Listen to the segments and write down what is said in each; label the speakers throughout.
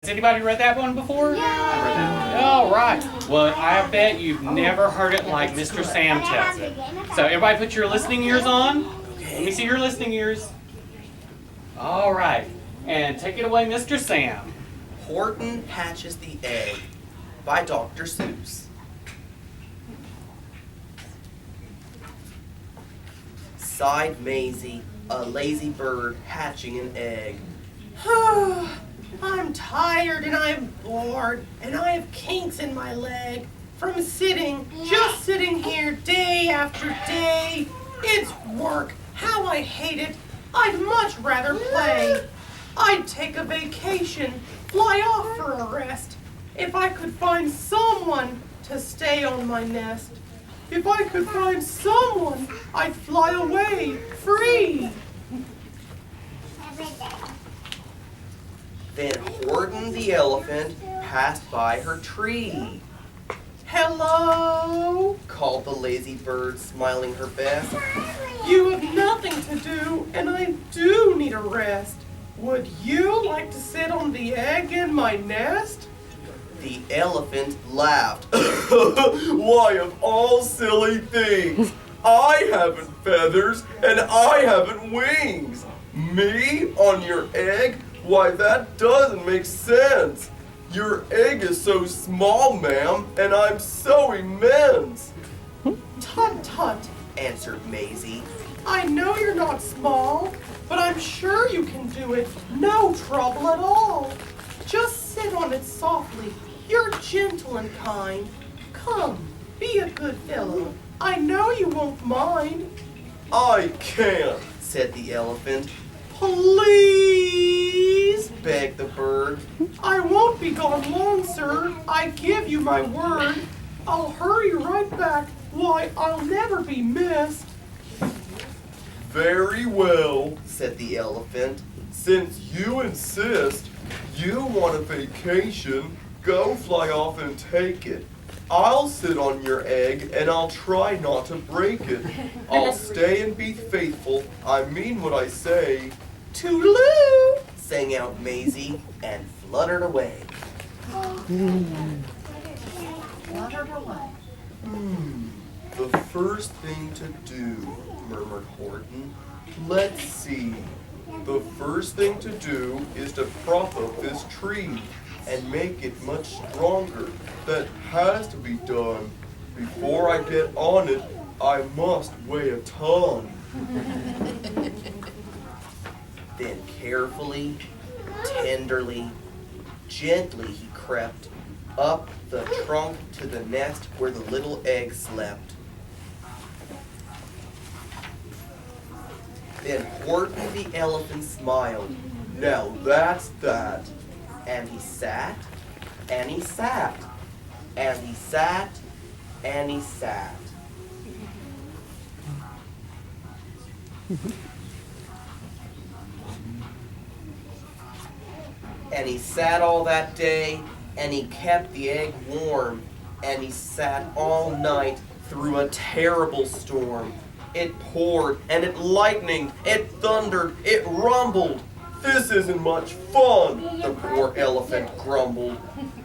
Speaker 1: Has anybody read that one before?
Speaker 2: Yeah.
Speaker 1: All right. Well, I bet you've never heard it like Mr. Sam tells it. So everybody put your listening ears on. Let me see your listening ears. All right. And take it away, Mr. Sam.
Speaker 3: Horton Hatches the Egg by Dr. Seuss. Sighed Maisie, a lazy bird hatching an egg.
Speaker 4: I'm tired and I'm bored and I have kinks in my leg from just sitting here day after day. It's work. How I hate it. I'd much rather play. I'd take a vacation, fly off for a rest, if I could find someone to stay on my nest. If I could find someone, I'd fly away free.
Speaker 3: Then Horton the elephant passed by her tree.
Speaker 4: Hello?
Speaker 3: Called the lazy bird, smiling her best.
Speaker 4: You have nothing to do, and I do need a rest. Would you like to sit on the egg in my nest?
Speaker 3: The elephant laughed. Why, of all silly things, I haven't feathers and I haven't wings. Me on your egg? Why, that doesn't make sense. Your egg is so small, ma'am, and I'm so immense.
Speaker 4: Tut tut,
Speaker 3: Answered Maisie.
Speaker 4: I know you're not small, but I'm sure you can do it. No trouble at all. Just sit on it softly. You're gentle and kind. Come, be a good fellow. I know you won't mind.
Speaker 3: I can't, said the elephant.
Speaker 4: Please?
Speaker 3: Begged the bird.
Speaker 4: I won't be gone long, sir. I give you my word. I'll hurry right back. Why, I'll never be missed.
Speaker 3: Very well, said the elephant. Since you insist, you want a vacation, go fly off and take it. I'll sit on your egg and I'll try not to break it. I'll stay and be faithful. I mean what I say.
Speaker 4: Toodaloo!
Speaker 3: Sang out Maisie and fluttered away. The first thing to do, murmured Horton. Let's see. The first thing to do is to prop up this tree and make it much stronger. That has to be done. Before I get on it, I must weigh a ton. Then carefully, tenderly, gently he crept up the trunk to the nest where the little egg slept. Then Horton the elephant smiled. Now that's that. And he sat, and he sat, and he sat, and he sat. And he sat all that day, and he kept the egg warm, and he sat all night through a terrible storm. It poured, and it lightened, it thundered, it rumbled. This isn't much fun, the poor elephant grumbled.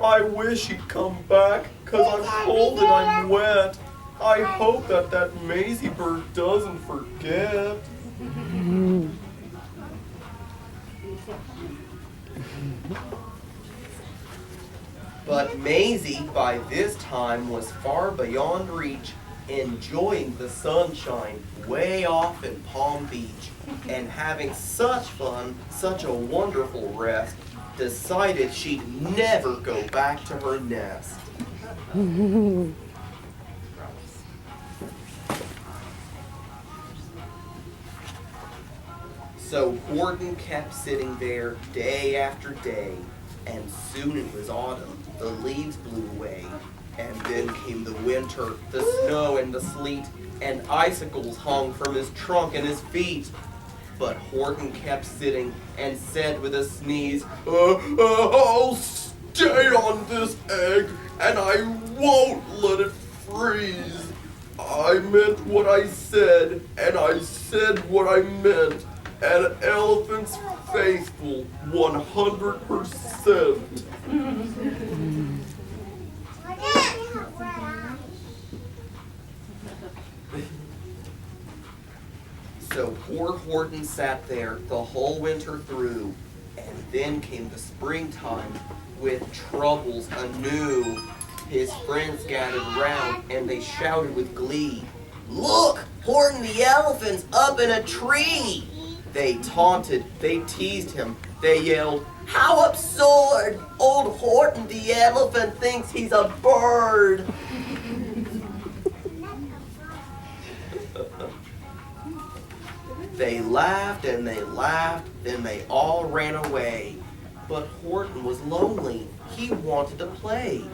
Speaker 3: I wish he'd come back, 'cause I'm cold and I'm wet. I hope that Maisie bird doesn't forget. But Maisie, by this time, was far beyond reach, enjoying the sunshine way off in Palm Beach, and having such fun, such a wonderful rest, decided she'd never go back to her nest. So Horton kept sitting there day after day, and soon it was autumn. The leaves blew away, and then came the winter, the snow and the sleet, and icicles hung from his trunk and his feet. But Horton kept sitting and said with a sneeze, I'll stay on this egg, and I won't let it freeze. I meant what I said, and I said what I meant, an elephant's faithful 100%. So poor Horton sat there the whole winter through, and then came the springtime with troubles anew. His friends gathered round and they shouted with glee, "Look, Horton the elephant's up in a tree!" They taunted, they teased him, they yelled, "How absurd! Old Horton the elephant thinks he's a bird!" They laughed and they laughed, then they all ran away. But Horton was lonely. He wanted to play.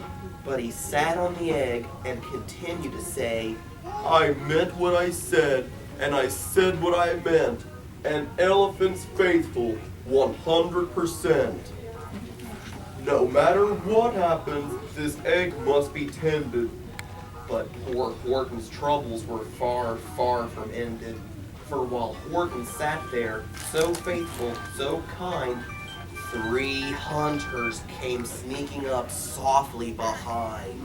Speaker 3: But he sat on the egg and continued to say, "I meant what I said, and I said what I meant. An elephant's faithful 100%. No matter what happens, this egg must be tended." But poor Horton's troubles were far, far from ended. For while Horton sat there, so faithful, so kind, 3 hunters came sneaking up softly behind.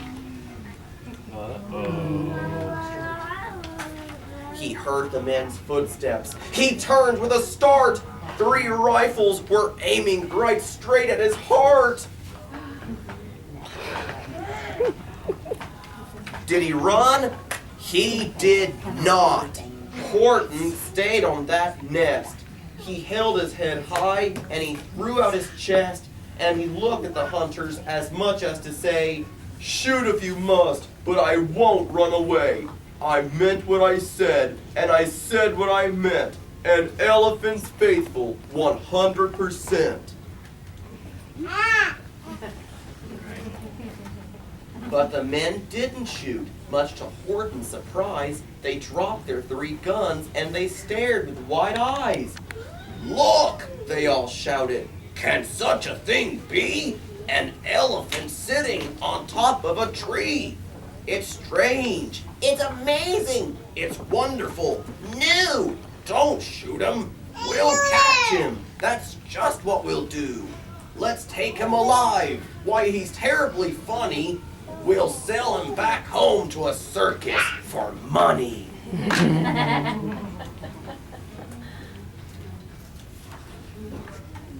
Speaker 3: He heard the men's footsteps. He turned with a start. 3 rifles were aiming right straight at his heart. Did he run? He did not. Horton stayed on that nest. He held his head high and he threw out his chest and he looked at the hunters as much as to say, "Shoot if you must, but I won't run away. I meant what I said, and I said what I meant. An elephant's faithful 100%. But the men didn't shoot. Much to Horton's surprise, they dropped their 3 guns and they stared with wide eyes. "Look!" they all shouted. "Can such a thing be? An elephant sitting on top of a tree! It's strange! It's amazing! It's wonderful! New! Don't shoot him! We'll catch him! That's just what we'll do! Let's take him alive! Why, he's terribly funny! We'll sell him back home to a circus for money!"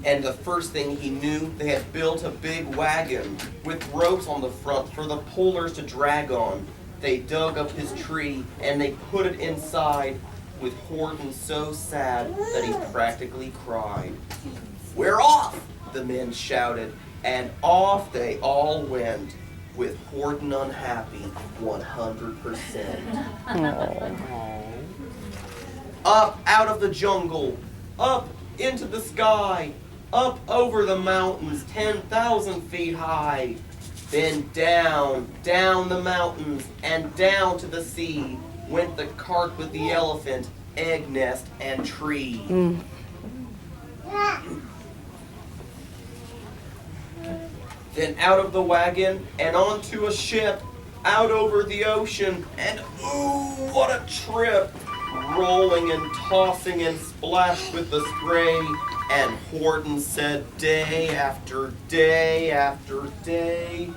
Speaker 3: And the first thing he knew, they had built a big wagon with ropes on the front for the pullers to drag on. They dug up his tree and they put it inside, with Horton so sad that he practically cried. "We're off!" the men shouted, and off they all went, with Horton unhappy 100%. Up out of the jungle, up into the sky, up over the mountains 10,000 feet high. Then down, down the mountains, and down to the sea went the cart with the elephant, egg nest, and tree. Then out of the wagon and onto a ship, out over the ocean, and ooh, what a trip! Rolling and tossing and splashed with the spray, and Horton said day after day after day,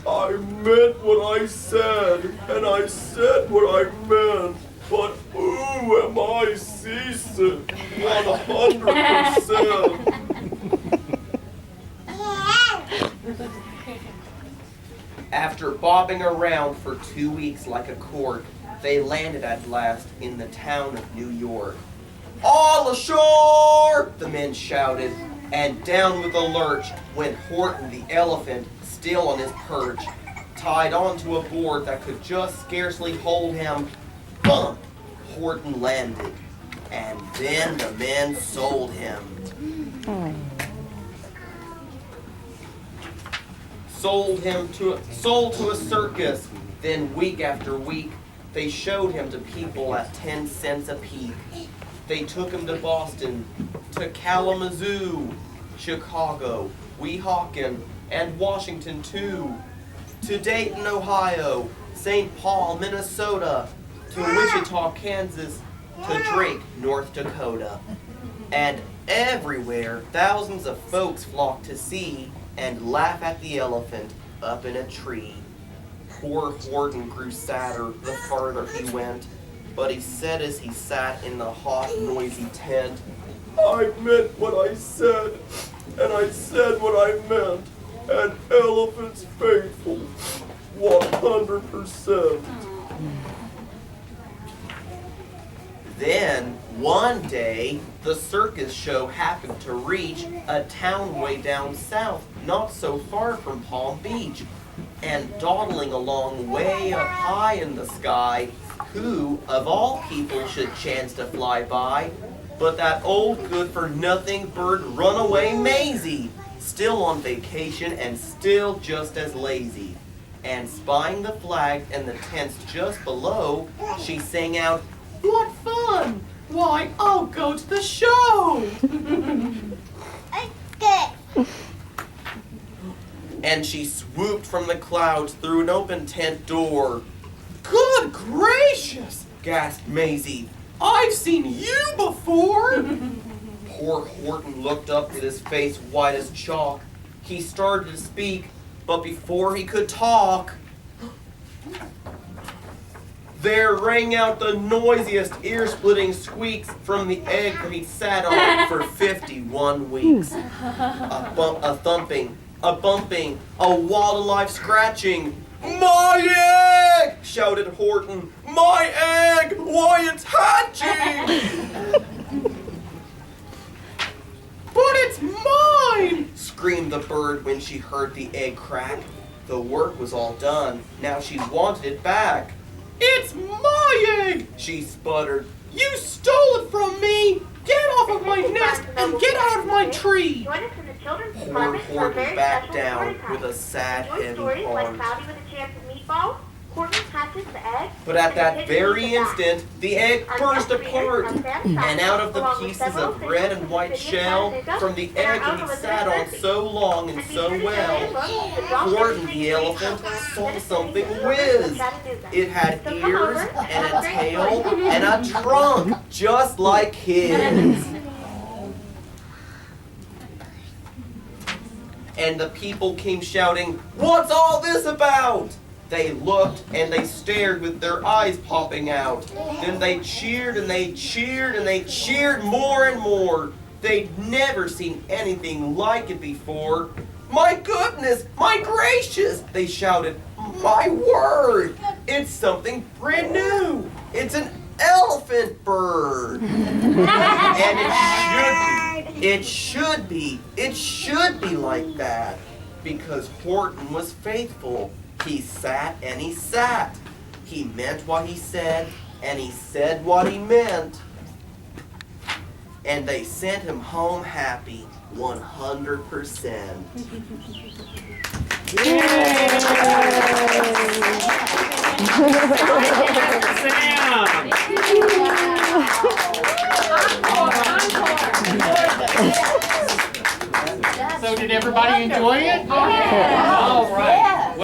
Speaker 3: "I meant what I said, and I said what I meant, but ooh, am I seasick 100%. After bobbing around for 2 weeks like a cork, they landed at last in the town of New York. "All ashore!" the men shouted, and down with a lurch went Horton the elephant, still on his perch, tied onto a board that could just scarcely hold him. Bump! Horton landed, and then the men sold him. Sold to a circus. Then week after week, they showed him to people at 10 cents a peep. They took him to Boston, to Kalamazoo, Chicago, Weehawken, and Washington too, to Dayton, Ohio, St. Paul, Minnesota, to Wichita, Kansas, to Drake, North Dakota. And everywhere, thousands of folks flocked to see and laugh at the elephant up in a tree. Poor Horton grew sadder the farther he went, but he said as he sat in the hot, noisy tent, "I meant what I said, and I said what I meant. An elephant's faithful, 100%. Then, one day, the circus show happened to reach a town way down south, not so far from Palm Beach. And dawdling along way up high in the sky, who, of all people, should chance to fly by, but that old good-for-nothing bird runaway Maisie, still on vacation and still just as lazy. And spying the flag and the tents just below, she sang out, "What fun! Why, I'll go to the show!" And she swooped from the clouds through an open tent door. "Good gracious!" gasped Maisie. "I've seen you before!" Poor Horton looked up with his face white as chalk. He started to speak, but before he could talk, there rang out the noisiest, ear-splitting squeaks from the egg that he'd sat on for 51 weeks. A thumping, a bumping, a wild-alive scratching. "My egg!" shouted Horton. "My egg! Why, it's hatching!" "But it's mine!" screamed the bird when she heard the egg crack. The work was all done. Now she wanted it back. "It's my egg!" she sputtered. "You stole it from me! Get off of my nest and get out of my tree!" Poor Horton backed down with a sad, heavy heart. But at that very instant, the egg burst apart, and out of the pieces of red and white shell from the egg that he sat on so long and so well, Horton the elephant saw something whiz. It had ears and a tail and a trunk just like his. And the people came shouting, "What's all this about?" They looked and they stared with their eyes popping out. Then they cheered and they cheered and they cheered more and more. They'd never seen anything like it before. "My goodness! My gracious!" they shouted. "My word! It's something brand new! It's an elephant bird!" And it should be like that. Because Horton was faithful. He sat and he sat. He meant what he said, and he said what he meant. And they sent him home happy, 100%.
Speaker 1: Yay! Sam! So did everybody enjoy it?
Speaker 2: Yeah.
Speaker 1: All right.